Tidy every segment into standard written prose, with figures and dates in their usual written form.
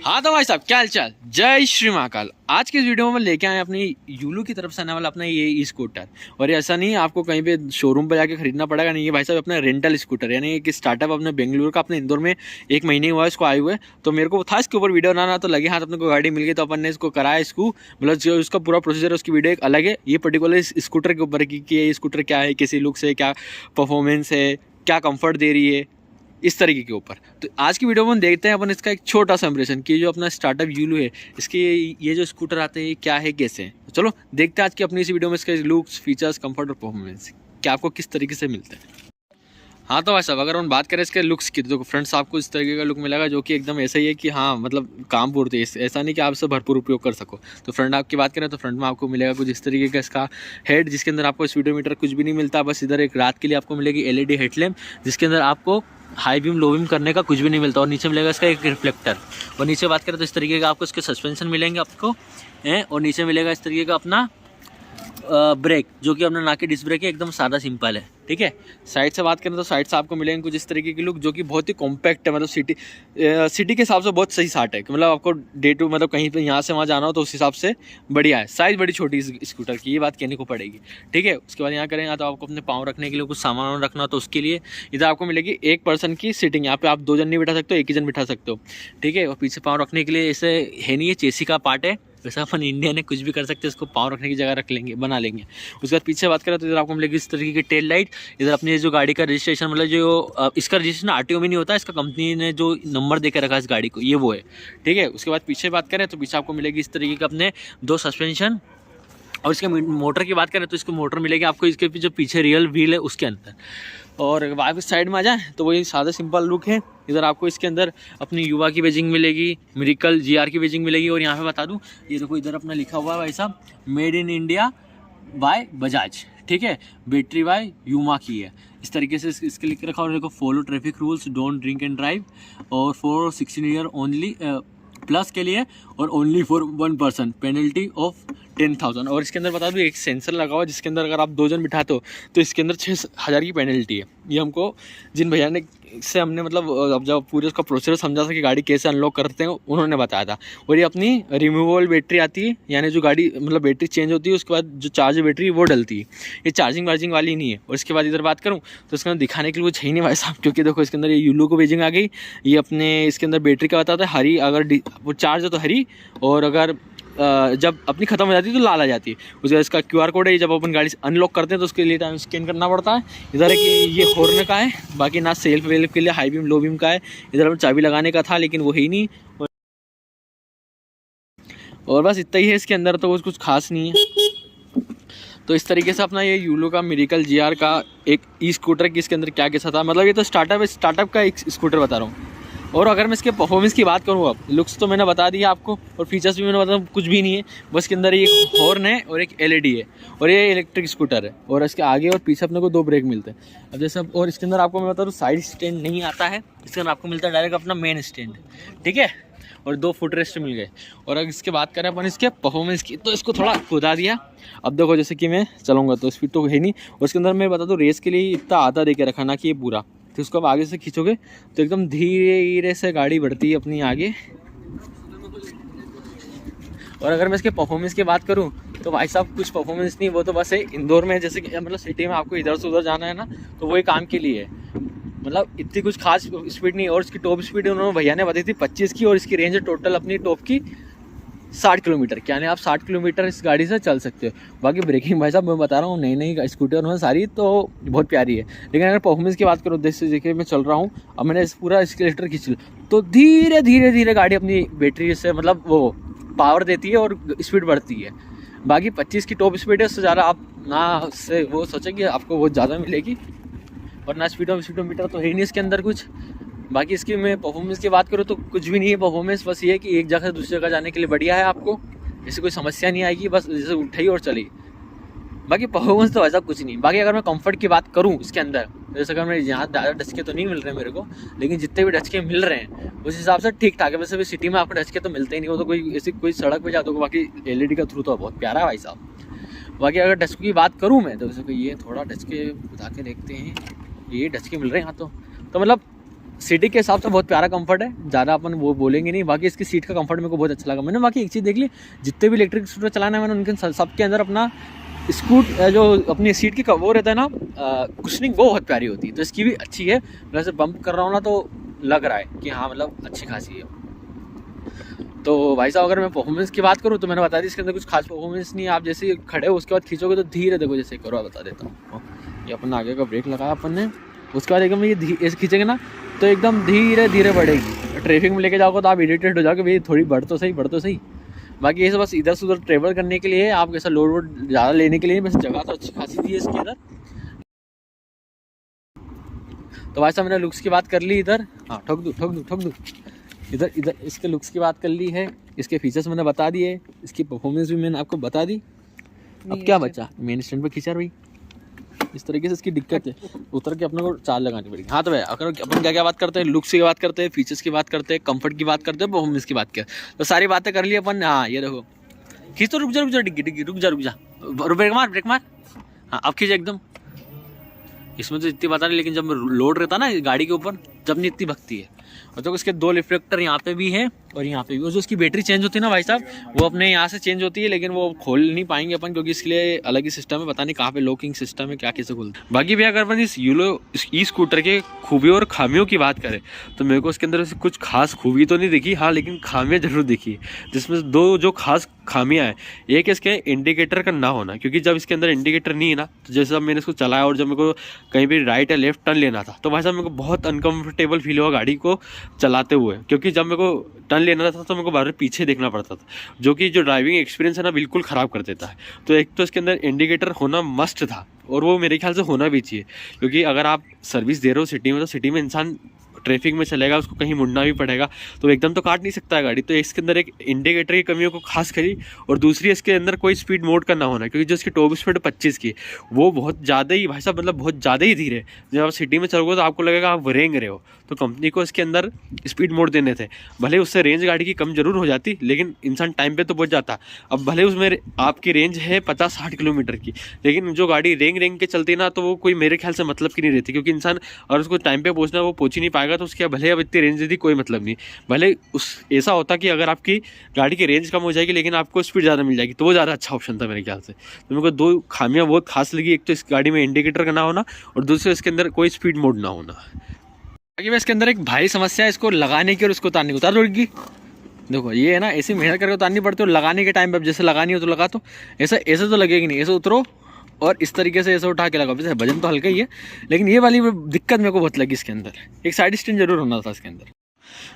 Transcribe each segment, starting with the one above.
हाँ तो भाई साहब क्या हाल चाल, जय श्री महाकाल। आज के इस वीडियो में मैं लेके आए अपनी यूलू की तरफ से आने वाला अपना ये ई स्कूटर। और ये ऐसा नहीं आपको कहीं पे शोरूम पे जाके खरीदना पड़ेगा, नहीं। ये भाई साहब अपना रेंटल स्कूटर, यानी एक स्टार्टअप अपने बेंगलुरु का, अपने इंदौर में 1 महीने हुआ इसको आए हुए। तो मेरे को था इसके ऊपर वीडियो बनाना, तो लगे हाथ अपने को गाड़ी मिल गई तो अपन ने इसको कराया। इसको मतलब जो उसका पूरा प्रोसीजर है उसकी वीडियो एक अलग है। ये पर्टिकुलर इस स्कूटर के ऊपर कि ये स्कूटर क्या है, कैसी लुक्स है, क्या परफॉर्मेंस है, क्या कंफर्ट दे रही है, इस तरीके के ऊपर। तो आज की वीडियो में हम देखते हैं अपन इसका एक छोटा सा इंप्रेशन कि जो अपना स्टार्टअप यूलू है, इसके ये जो स्कूटर आते हैं क्या है, कैसे हैं। तो चलो देखते हैं आज की अपनी इस वीडियो में इसके लुक्स, फीचर्स, कंफर्ट और परफॉर्मेंस क्या आपको किस तरीके से मिलते हैं। हाँ तो भाई साहब अगर हम बात करें इसके लुक्स की, तो फ्रंट्स आपको इस तरीके का लुक मिलेगा जो कि एकदम ऐसा ही है कि हाँ मतलब काम पूर्ति है, ऐसा नहीं कि आप इससे भरपूर उपयोग कर सको। तो फ्रंट आपकी बात करें तो फ्रंट में आपको मिलेगा कुछ इस तरीके का इसका हेड, जिसके अंदर आपको स्पीडोमीटर कुछ भी नहीं मिलता, बस इधर एक रात के लिए आपको मिलेगी LED हेडलैम्प, जिसके अंदर आपको हाई बीम लो बीम करने का कुछ भी नहीं मिलता। और नीचे मिलेगा इसका एक रिफ्लेक्टर। और नीचे बात करें तो इस तरीके का आपको इसके सस्पेंशन मिलेंगे आपको, और नीचे मिलेगा इस तरीके का अपना ब्रेक, जो कि अपना ना कि डिस्क ब्रेक है, एकदम सादा सिंपल है। ठीक है, साइड से बात करें तो साइड से आपको मिलेंगे कुछ इस तरीके की लुक, जो कि बहुत ही कॉम्पैक्ट है। मतलब सिटी के हिसाब से बहुत सही साट है, मतलब आपको डे टू मतलब कहीं पे यहाँ से वहाँ जाना हो तो उस हिसाब से बढ़िया है। साइज़ बड़ी छोटी इस स्कूटर की, ये बात कहने को पड़ेगी। ठीक है, उसके बाद यहाँ करें तो आपको अपने पाँव रखने के लिए कुछ सामान रखना, तो उसके लिए इधर आपको मिलेगी एक पर्सन की सीटिंग। यहाँ पे आप 2 जन नहीं बैठा सकते हो, 1 ही जन बैठा सकते हो। ठीक है, और पीछे पाँव रखने के लिए ऐसे है नहीं, ये चेसी का पार्ट है, वैसा अपन इंडिया ने कुछ भी कर सकते हैं, इसको पाँव रखने की जगह रख लेंगे, बना लेंगे। उसके बाद पीछे बात करें तो इधर आपको मिलेगी इस तरीके की टेल लाइट। इधर अपनी जो गाड़ी का रजिस्ट्रेशन, मतलब जो इसका रजिस्ट्रेशन RTO में नहीं होता, इसका कंपनी ने जो नंबर देकर रखा है इस गाड़ी को, ये वो है। ठीक है, उसके बाद पीछे बात करें तो पीछे आपको मिलेगी इस तरीके के अपने 2 सस्पेंशन। और इसके मोटर की बात करें तो इसको मोटर मिलेगी आपको इसके जो पीछे रियल व्हील है उसके अंदर। और वापस साइड में आ जाए तो वही सादा सिंपल लुक है। इधर आपको इसके अंदर अपनी युवा की बेजिंग मिलेगी, मिरेकल GR की बेजिंग मिलेगी। और यहाँ पे बता दूं, ये देखो इधर अपना लिखा हुआ है भाई साहब, made in India by Bajaj. ठीक है, बैटरी बाय यूमा की है, इस तरीके से इसके लिख रखा। और देखो, follow traffic rules, don't drink and drive, और फॉर 16 ईयर ओनली प्लस के लिए, और only for 1 person, penalty of 10,000। और इसके अंदर बता दूँ एक सेंसर लगा हुआ है, जिसके अंदर अगर आप 2 जन बिठाते हो तो इसके अंदर 6,000 की पेनल्टी है। ये हमको जिन भैया ने से हमने मतलब अब जब पूरे उसका प्रोसेस समझा था कि गाड़ी कैसे अनलॉक करते हैं, उन्होंने बताया था। और ये अपनी रिमूवेबल बैटरी आती है, यानी जो गाड़ी मतलब बैटरी चेंज होती है उसके बाद जो चार्ज बैटरी वो डलती है, ये चार्जिंग वार्जिंग वाली नहीं है। और इसके बाद इधर बात करूँ तो इसके अंदर दिखाने के लिए कुछ है ही नहीं भाई साहब, क्योंकि देखो इसके अंदर ये यूलो को बेजिंग आ गई। ये अपने इसके अंदर बैटरी का बताता है हरी, अगर वो चार्ज है तो हरी, और अगर जब अपनी ख़त्म हो जाती है तो लाल आ जाती है। उसके बाद इसका QR कोड है, जब अपन गाड़ी अनलॉक करते हैं तो उसके लिए टाइम स्कैन करना पड़ता है। इधर है कि ये हॉर्न का है, बाकी ना सेल्फ वेल्फ के लिए हाई बीम लो बीम का है। इधर हम चाबी लगाने का था लेकिन वो है ही नहीं। और बस इतना ही है इसके अंदर, तो कुछ खास नहीं है। तो इस तरीके से अपना ये यूलो का मिरेकल GR का एक ई स्कूटर की इसके अंदर क्या कैसा था, मतलब ये तो स्टार्टअप का एक स्कूटर बता रहा हूँ। और अगर मैं इसके परफॉर्मेंस की बात करूँ, अब लुक्स तो मैंने बता दिया आपको, और फीचर्स भी मैंने बताया, कुछ भी नहीं है। बस के अंदर एक हॉर्न है और एक LED है, और ये इलेक्ट्रिक स्कूटर है। और इसके आगे और पीछे अपने को 2 ब्रेक मिलते हैं। अब जैसे और इसके अंदर आपको मैं बता दूँ साइड स्टैंड नहीं आता है, इसके अंदर आपको मिलता है डायरेक्ट अपना मेन स्टैंड। ठीक है, और 2 फुट रेस्ट मिल गए। और अगर इसके बात करें अपन इसके परफॉर्मेंस की, तो इसको थोड़ा खुदा दिया। अब देखो जैसे कि मैं चलूँगा तो स्पीड तो है नहीं, और इसके अंदर मैं बता दूँ रेस के लिए इतना आधा दे के रखा, ना कि ये पूरा। तो इसको अब आगे से खींचोगे तो एकदम धीरे धीरे से गाड़ी बढ़ती है अपनी आगे। और अगर मैं इसके परफॉर्मेंस की बात करूं तो भाई साहब कुछ परफॉर्मेंस नहीं, वो तो बस है इंदौर में, जैसे कि मतलब सिटी में आपको इधर से उधर जाना है ना, तो वही काम के लिए है। मतलब इतनी कुछ खास स्पीड नहीं। और इसकी टॉप स्पीड उन्होंने भैया ने बताई थी 25 की, और इसकी रेंज है टोटल अपनी टॉप की 60 किलोमीटर। क्या नहीं, आप 60 किलोमीटर इस गाड़ी से चल सकते हो। बाकी ब्रेकिंग भाई साहब मैं बता रहा हूँ, नई नई स्कूटर में सारी तो बहुत प्यारी है। लेकिन अगर परफॉर्मेंस की बात करूँ, देखिए मैं चल रहा हूँ, अब मैंने पूरा एक्सीलरेटर खींच लिया तो धीरे धीरे धीरे गाड़ी अपनी बैटरी से मतलब वो पावर देती है और स्पीड बढ़ती है। बाकी 25 की टॉप स्पीड है, उससे ज़्यादा आप ना से वो सोचें कि आपको बहुत ज़्यादा मिलेगी, और ना स्पीडोमीटर तो है ही नहीं इसके अंदर कुछ। बाकी इसकी मैं परफॉर्मेंस की बात करूँ तो कुछ भी नहीं है परफॉर्मेंस, बस ये है कि एक जगह से दूसरी जगह जाने के लिए बढ़िया है। आपको ऐसी कोई समस्या नहीं आएगी, बस जैसे उठाई और चली। बाकी परफॉर्मेंस तो ऐसा कुछ नहीं। बाकी अगर मैं कंफर्ट की बात करूँ इसके अंदर, जैसे अगर मैं यहाँ ज़्यादा डचके तो नहीं मिल रहे मेरे को, लेकिन जितने भी डचके मिल रहे हैं उस हिसाब से ठीक ठाक है। वैसे भी सिटी में आपको डचके तो मिलते ही नहीं, वो तो कोई ऐसी कोई सड़क पे जाते हो। बाकी LED का थ्रू तो बहुत प्यारा है भाई साहब। बाकी अगर डचके की बात करूँ मैं तो जैसे कि ये थोड़ा डचके उठा के देखते हैं, ये डचके मिल रहे हैं यहाँ तो मतलब सिटी के हिसाब से बहुत प्यारा कंफर्ट है, ज़्यादा अपन वो बोलेंगे नहीं। बाकी इसकी सीट का कंफर्ट मेरे को बहुत अच्छा लगा। मैंने बाकी एक चीज़ देख ली, जितने भी इलेक्ट्रिक स्कूटर चलाना है मैंने उनके सबके अंदर अपना जो अपनी सीट की वो रहता है ना कुशनिंग, वो बहुत प्यारी होती है। तो इसकी भी अच्छी है। वैसे बम्प कर रहा हूँ ना तो लग रहा है कि हाँ मतलब अच्छी खासी है। तो भाई साहब अगर मैं परफॉर्मेंस की बात करूँ तो मैंने बता दी इसके अंदर कुछ खास परफॉर्मेंस नहीं है। आप जैसे खड़े हो उसके बाद खींचोगे तो धीरे, देखो जैसे करो, बता देता हूँ। ये अपन आगे का ब्रेक लगाया अपन ने, उसके बाद एकदम ये ऐसे खींचेंगे ना तो एकदम धीरे धीरे बढ़ेगी। ट्रैफिक में लेके जाओगे तो आप इरिटेट हो जाओगे, भाई थोड़ी बढ़ तो सही। बाकी ये सब बस इधर से उधर ट्रेवल करने के लिए, आप ऐसा लोड वोड ज़्यादा लेने के लिए, बस जगह तो अच्छी खासी दी है इसके अंदर। तो भाई साहब मैंने लुक्स की बात कर ली इधर, हाँ ठोक दूँ इधर इसके लुक्स की बात कर ली है। इसके फीचर्स मैंने बता दिए, इसकी परफॉर्मेंस भी मैंने आपको बता दी। अब क्या बचा, मेन स्टैंड पे खींचा भाई। इस तरीके से इसकी दिक्कत है, उतर के अपने को चाल लगानी पड़ेगी। हाँ तो भाई अगर अपन क्या बात करते हैं, लुक्स की बात करते हैं, फीचर्स की बात करते हैं, कंफर्ट की बात करते हैं, परफॉर्मेंस की बात करते हैं, तो सारी बातें कर ली अपन। हाँ ये देखो खींच तो, रुक जा डिग्गी रुक जा ब्रेक मार। हाँ अब खींच एकदम। इसमें तो इतनी बता रही, लेकिन जब लोड रहता है ना गाड़ी के ऊपर, जब नहीं इतनी भगती है। और तो इसके 2 रिफ्लेक्टर यहाँ पे भी है और यहाँ पे भी। और जो इसकी बैटरी चेंज होती है ना भाई साहब, वो अपने यहाँ से चेंज होती है, लेकिन वो खोल नहीं पाएंगे अपन क्योंकि इसके लिए अलग ही सिस्टम है। पता नहीं कहाँ पे लॉकिंग सिस्टम है, क्या कैसे खोलते। बाकी भैया अगर अपन इस यूलो ई स्कूटर के खूबियों और खामियों की बात करें तो मेरे को इसके अंदर कुछ खास खूबी तो नहीं दिखी, हाँ लेकिन खामियाँ जरूर दिखी, जिसमें 2 जो खास खामियाँ हैं। एक इसके इंडिकेटर का ना होना, क्योंकि जब इसके अंदर इंडिकेटर नहीं है ना, तो जैसे अब मैंने इसको चलाया और जब मेरे को कहीं भी राइट या लेफ्ट टर्न लेना था तो भाई साहब मेरे को बहुत अनकंफर्टेबल फील हुआ गाड़ी को चलाते हुए, क्योंकि जब मेरे को टर्न लेना था तो मेरे को बार पीछे देखना पड़ता था, जो कि जो ड्राइविंग एक्सपीरियंस है ना बिल्कुल ख़राब कर देता है। तो एक तो इसके अंदर इंडिकेटर होना मस्ट था, और वो मेरे ख्याल से होना भी चाहिए, क्योंकि अगर आप सर्विस दे रहे हो सिटी में, तो सिटी में इंसान ट्रैफिक में चलेगा, उसको कहीं मुड़ना भी पड़ेगा, तो एकदम तो काट नहीं सकता है गाड़ी। तो इसके अंदर एक इंडिकेटर की कमियों को खास करी। और दूसरी इसके अंदर कोई स्पीड मोड का ना होना, क्योंकि जो इसकी टॉप स्पीड 25 की, वो बहुत ज़्यादा ही भाई साहब, मतलब बहुत ज़्यादा ही धीरे। जब आप सिटी में चलोगे तो आपको लगेगा आप रेंग रहे हो। तो कंपनी को इसके अंदर स्पीड मोड देने थे, भले उससे रेंज गाड़ी की कम जरूर हो जाती, लेकिन इंसान टाइम पे तो पहुंच जाता। अब भले उसमें आपकी रेंज है 50-60 किलोमीटर की, लेकिन जो गाड़ी रेंग के चलती ना, तो वो कोई मेरे ख्याल से मतलब की नहीं रहती, क्योंकि इंसान अगर उसको टाइम पे पहुंचना, वो पहुंच ही नहीं पाएगा। तो उसके भले अब इतनी रेंज दी कोई मतलब नहीं। भले उस ऐसा होता कि अगर आपकी गाड़ी की रेंज कम हो जाएगी लेकिन आपको स्पीड ज़्यादा मिल जाएगी, तो वो ज़्यादा अच्छा ऑप्शन था मेरे ख्याल से। तो मेरे को 2 खामियाँ बहुत खास लगी, एक तो इस गाड़ी में इंडिकेटर का ना होना, और दूसरे इसके अंदर कोई स्पीड मोड ना होना। बाकी इसके अंदर एक भारी समस्या है इसको लगाने की और इसको उतारने की। उतार दोगी, देखो ये है ना, ऐसी मेहनत करके उतारनी पड़ती है, और लगाने के टाइम पे जैसे लगानी हो तो लगा, तो ऐसे तो लगेगी नहीं, ऐसे उतरो और इस तरीके से ऐसे उठा के लगाओ। वैसे वजन तो हल्का ही है, लेकिन ये वाली दिक्कत मेरे को बहुत लगी इसके अंदर। एक साइड स्टैंड जरूर होना था इसके अंदर।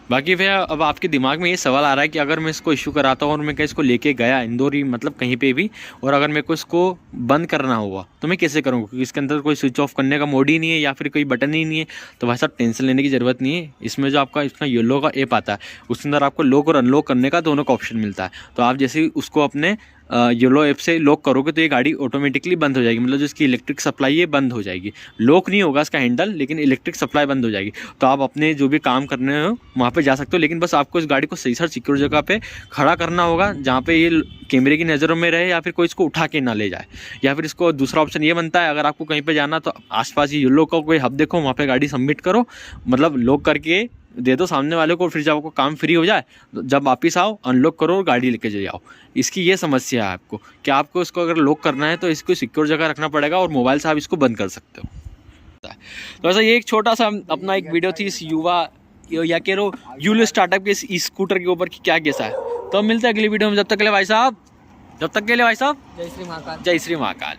बाकी भैया अब आपके दिमाग में ये सवाल आ रहा है कि अगर मैं इसको इशू कराता हूँ और मैं इसको लेके गया इंदौर ही, मतलब कहीं पे भी, और अगर मेरे को इसको बंद करना हुआ तो मैं कैसे करूँगा, क्योंकि इसके अंदर कोई स्विच ऑफ करने का मोड ही नहीं है या फिर कोई बटन ही नहीं है। तो भाई साहब टेंशन लेने की ज़रूरत नहीं है। इसमें जो आपका इसका येलो का ऐप आता है, उसके अंदर आपको लॉक और अनलॉक करने का दोनों का ऑप्शन मिलता है। तो आप जैसे उसको अपने येलो ऐप से लॉक करोगे तो ये गाड़ी ऑटोमेटिकली बंद हो जाएगी, मतलब जो इसकी इलेक्ट्रिक सप्लाई है बंद हो जाएगी। लॉक नहीं होगा इसका हैंडल, लेकिन इलेक्ट्रिक सप्लाई बंद हो जाएगी। तो आप अपने जो भी काम करने हो वहाँ पे जा सकते हो, लेकिन बस आपको इस गाड़ी को सही सिक्योर जगह पे खड़ा करना होगा, जहाँ पे ये कैमरे की नज़रों में रहे, या फिर कोई इसको उठा के ना ले जाए। या फिर इसको दूसरा ऑप्शन ये बनता है, अगर आपको कहीं पर जाना तो आसपास ये येलो का कोई हब देखो, वहाँ पर गाड़ी सबमिट करो, मतलब लॉक करके दे दो सामने वाले को, फिर जब आपको काम फ्री हो जाए, जब वापस आओ अनलॉक करो और गाड़ी लेके जाओ। इसकी ये समस्या है आपको कि आपको इसको अगर लॉक करना है तो इसको सिक्योर जगह रखना पड़ेगा, और मोबाइल से आप इसको बंद कर सकते हो। तो ऐसा ये एक छोटा सा अपना एक वीडियो थी इस युवा या कह रो यूलो स्टार्टअप के इस स्कूटर के ऊपर कि क्या कैसा है। तो मिलते हैं अगली वीडियो में, जब तक के लिए भाई साहब, जय श्री महाकाल।